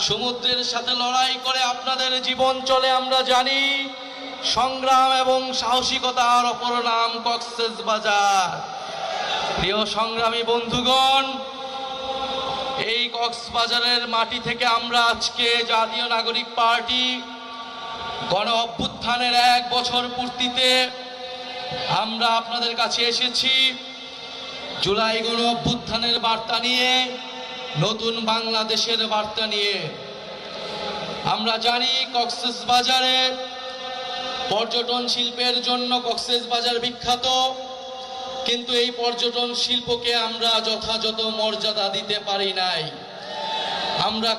সমুদ্রের সাথে লড়াই করে আপনাদের জীবন চলে আমরা জানি। সংগ্রাম এবং সাহসিকতার অপর নাম কক্সবাজার। প্রিয় সংগ্রামী বন্ধুগণ, এই কক্সবাজারের মাটি থেকে আমরা আজকে জাতীয় নাগরিক পার্টি গণ অভ্যুত্থানের 1 বছর পূর্তিতে আমরা আপনাদের কাছে এসেছি জুলাই গণ অভ্যুত্থানের বার্তা নিয়ে, নতুন বাংলাদেশের বার্তা নিয়ে। আমরা জানি কক্সবাজারে পর্যটন শিল্পের জন্য কক্সবাজার বিখ্যাত, কিন্তু এই পর্যটন শিল্পকে আমরা যথাযথ মর্যাদা দিতে পারি নাই। আমরা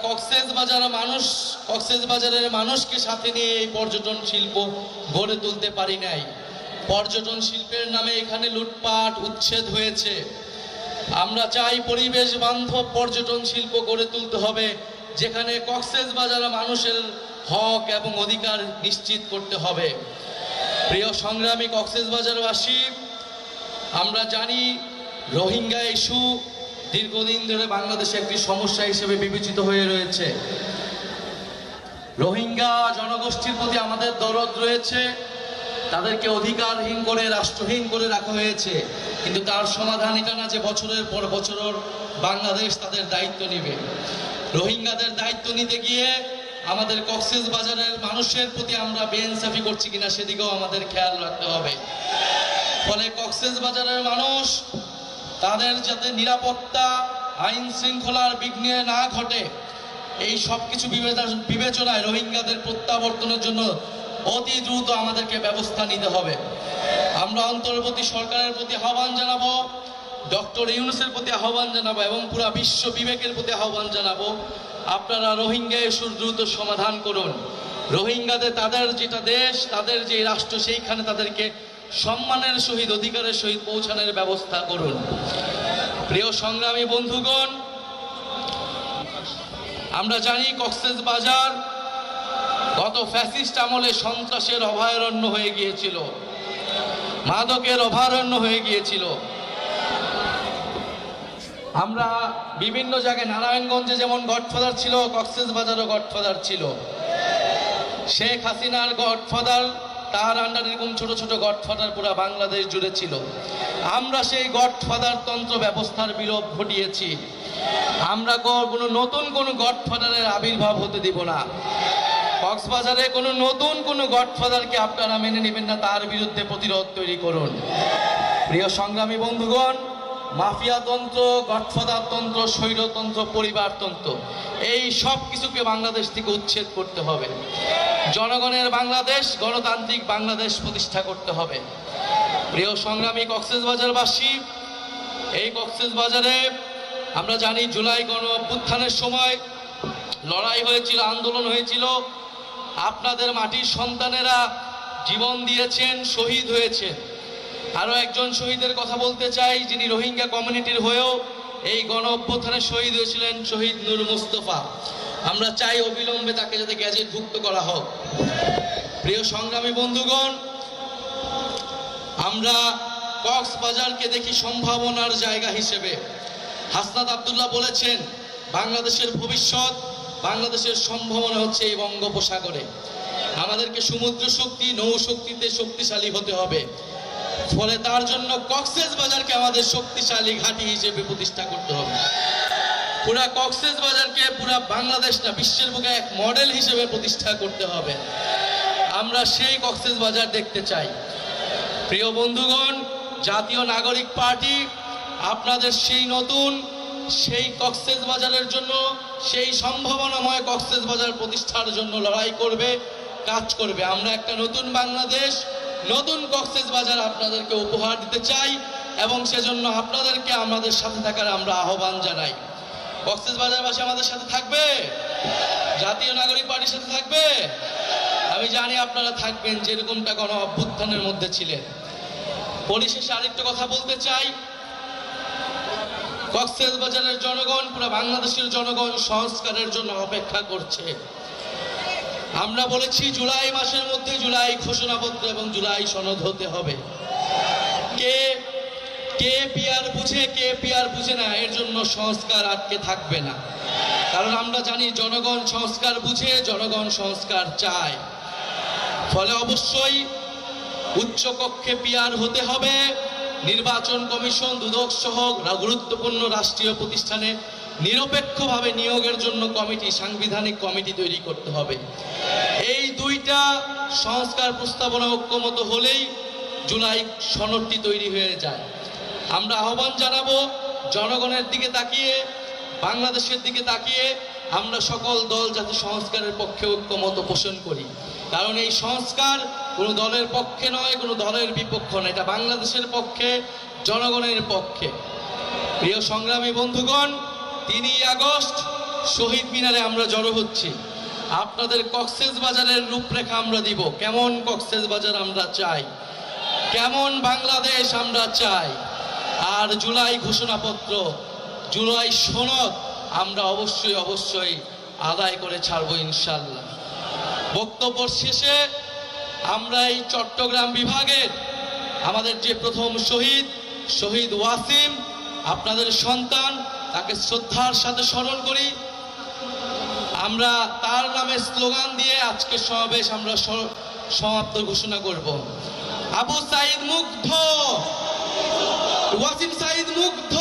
কক্সবাজারের মানুষকে সাথে নিয়ে এই পর্যটন শিল্প গড়ে তুলতে পারি নাই। পর্যটন শিল্পের নামে এখানে লুটপাট উচ্ছেদ হয়েছে। আমরা চাই পরিবেশ বান্ধব পর্যটন শিল্প গড়ে তুলতে হবে, যেখানে কক্সবাজার মানুষের হক এবং অধিকার নিশ্চিত করতে হবে। প্রিয় সংগ্রামী কক্সবাজারবাসী, আমরা জানি রোহিঙ্গা ইস্যু দীর্ঘদিন ধরে বাংলাদেশে একটি সমস্যা হিসেবে বিবেচিত হয়ে রয়েছে। রোহিঙ্গা জনগোষ্ঠীর প্রতি আমাদের দরদ রয়েছে, তাদেরকে অধিকারহীন করে রাষ্ট্রহীন করে রাখা হয়েছে, কিন্তু তার সমাধান এটা না যে বছরের পর বছর বাংলাদেশ তাদের দায়িত্ব নেবে। রোহিঙ্গাদের দায়িত্ব নিতে গিয়ে আমাদের কক্সবাজারের মানুষের প্রতি আমরা বেইনসাফি করছি কিনা সেদিকেও আমাদের খেয়াল রাখতে হবে। ফলে কক্সবাজারের মানুষ তাদের যাতে নিরাপত্তা আইন শৃঙ্খলার বিঘ্নে না ঘটে, এই সব কিছু বিবেচনায় রোহিঙ্গাদের প্রত্যাবর্তনের জন্য অতি দ্রুত আমাদেরকে ব্যবস্থা নিতে হবে। আমরা অন্তর্বর্তী সরকারের প্রতি আহ্বান জানাবো, ডক্টর ইউনূসের প্রতি আহ্বান জানাবো এবং পুরা বিশ্ব বিবেকের প্রতি আহ্বান জানাবো, আপনারা রোহিঙ্গা ইস্যুর দ্রুত সমাধান করুন। রোহিঙ্গাদের তাদের যেটা দেশ, তাদের যে রাষ্ট্র, সেইখানে তাদেরকে সম্মানের সহিত অধিকারের সহিত পৌঁছানোর ব্যবস্থা করুন। প্রিয় সংগ্রামী বন্ধুগণ, আমরা জানি কক্সবাজার গত ফ্যাসিস্ট আমলে সন্ত্রাসের অভয়ারণ্য হয়ে গিয়েছিল, মাদকের অভয়ারণ্য হয়ে গিয়েছিল। আমরা বিভিন্ন জায়গায় নারায়ণগঞ্জে যেমন গডফাদার ছিল, কক্সবাজারও গডফাদার ছিল। শেখ হাসিনার গডফাদার, তার আন্ডার এরকম ছোট ছোট গডফাদার পুরা বাংলাদেশ জুড়ে ছিল। আমরা সেই গডফাদার তন্ত্র ব্যবস্থার বিলোপ ঘটিয়েছি। আমরা নতুন কোনো গডফাদারের আবির্ভাব হতে দিব না। কক্সবাজারে নতুন কোনো গডফাদারকে আপনারা মেনে নেবেন না, তার বিরুদ্ধে প্রতিরোধ তৈরি করুন। প্রিয় সংগ্রামী বন্ধুগণ, মাফিয়াতন্ত্র, গডফাদারতন্ত্র, স্বৈরতন্ত্র, পরিবারতন্ত্র, এই সব কিছুকে বাংলাদেশ থেকে উচ্ছেদ করতে হবে। জনগণের বাংলাদেশ, গণতান্ত্রিক বাংলাদেশ প্রতিষ্ঠা করতে হবে। প্রিয় সংগ্রামী কক্সবাজারবাসী, এই কক্সবাজারে আমরা জানি জুলাই গণ অভ্যুত্থানের সময় লড়াই হয়েছিল, আন্দোলন হয়েছিল। আপনাদের মাটির সন্তানেরা জীবন দিয়েছেন, শহীদ হয়েছেন। আরো একজন শহীদের কথা বলতে চাই, যিনি রোহিঙ্গা কমিউনিটির হয়েও এই গণ অভ্যুত্থানে শহীদ হয়েছিলেন, শহীদ নূর মুস্তফা। আমরা চাই অবিলম্বে তাকে যাতে গ্যাজেটভুক্ত করা হোক। প্রিয় সংগ্রামী বন্ধুগণ, আমরা কক্সবাজারকে দেখি সম্ভাবনার জায়গা হিসেবে। হাসনাত আব্দুল্লাহ বলেছেন, বাংলাদেশের ভবিষ্যৎ, বাংলাদেশের সম্ভাবনা হচ্ছে এই বঙ্গোপসাগরে। আমাদেরকে সমুদ্র শক্তি, নৌ শক্তিতে শক্তিশালী হতে হবে। ফলে তার জন্য কক্সবাজারকে আমাদের শক্তিশালী ঘাঁটি হিসেবে প্রতিষ্ঠা করতে হবে। পুরা কক্সবাজারকে পুরা বাংলাদেশ না, বিশ্বের বুকে এক মডেল হিসেবে প্রতিষ্ঠা করতে হবে। আমরা সেই কক্সবাজার দেখতে চাই। প্রিয় বন্ধুগণ, জাতীয় নাগরিক পার্টি আপনাদের সেই কক্সবাজারের জন্য, সেই সম্ভাবনাময় কক্সবাজার প্রতিষ্ঠার জন্য লড়াই করবে, কাজ করবে। আমরা একটা নতুন বাংলাদেশ, নতুন কক্সবাজার আপনাদেরকে উপহার দিতে চাই এবং সেজন্য আপনাদেরকে আমাদের সাথে থাকার আমরা আহ্বান জানাই। কক্সবাজারবাসী আমাদের সাথে থাকবে, জাতীয় নাগরিক পার্টির সাথে থাকবে। আমি জানি আপনারা থাকবেন, যেরকমটা গণ অভ্যুত্থানের মধ্যে ছিলেন। পরিশেষে আরেকটা কথা বলতে চাই, কক্সবাজারের জনগণ, পুরো বাংলাদেশের জনগণ সংস্কারের জন্য অপেক্ষা করছে। আমরা বলেছি জুলাই মাসের মধ্যে জুলাই ঘোষণাপত্র এবং জুলাই সনদ হতে হবে। কে কে পিয়ার বুঝে কে পিয়ার বুঝে না, এর জন্য সংস্কার আটকে থাকবে না। কারণ আমরা জানি জনগণ সংস্কার বুঝে, জনগণ সংস্কার চায়। ফলে অবশ্যই উচ্চকক্ষে পিয়ার হতে হবে। নির্বাচন কমিশন, দুদক সহ গুরুত্বপূর্ণ রাষ্ট্রীয় প্রতিষ্ঠানে নিরপেক্ষভাবে নিয়োগের জন্য কমিটি, সাংবিধানিক কমিটি তৈরি করতে হবে। এই দুইটা সংস্কার প্রস্তাবনা ঐক্যমত হলেই জুলাই সনদটি তৈরি হয়ে যায়। আমরা আহ্বান জানাবো জনগণের দিকে তাকিয়ে, বাংলাদেশের দিকে তাকিয়ে আমরা সকল দল যাতে সংস্কারের পক্ষে ঐক্যমত পোষণ করি। কারণ এই সংস্কার কোনো দলের পক্ষে নয়, কোনো দলের বিপক্ষ নয়, এটা বাংলাদেশের পক্ষে, জনগণের পক্ষে। প্রিয় সংগ্রামী বন্ধুগণ, 3 আগস্ট শহীদ মিনারে আমরা জড়ো হচ্ছি। আপনাদের কক্সবাজারের রূপরেখা আমরা দিব, কেমন কক্সবাজার আমরা চাই, কেমন বাংলাদেশ আমরা চাই। আর জুলাই ঘোষণাপত্র, জুলাই সনদ আমরা অবশ্যই অবশ্যই আদায় করে ছাড়বো ইনশাল্লাহ। বক্তব্য শেষে আমরা এই চট্টগ্রাম বিভাগের আমাদের যে প্রথম শহীদ, শহীদ ওয়াসিম, আপনাদের সন্তান, তাকে শ্রদ্ধার সাথে স্মরণ করি। আমরা তার নামে স্লোগান দিয়ে আজকে সমাবেশ আমরা সমাপ্ত ঘোষণা করব। আবু সাইদ মুগ্ধ, ওয়াসিম সাইদ মুগ্ধ,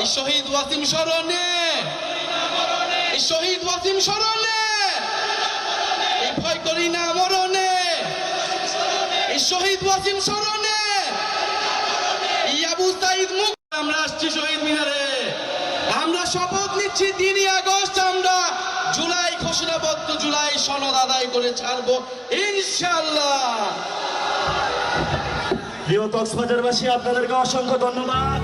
এই শহীদ ওয়াসিম স্মরণে, এই শহীদ ওয়াসিম স্মরণে, এই ভয় করি না মরণে, এই শহীদ ওয়াসিম স্মরণে, এই আবু সাইদ মুগ্ধ। আমরা আসছি শহীদ মিনারে, আমরা শপথ নিচ্ছি 3 আগস্ট আমরা জুলাই ঘোষণাপত্র, জুলাই সনদ আদায় করে ছাড়বো ইনশাআল্লাহ। প্রিয় কক্সবাজারবাসী, আপনাদেরকে অসংখ্য ধন্যবাদ।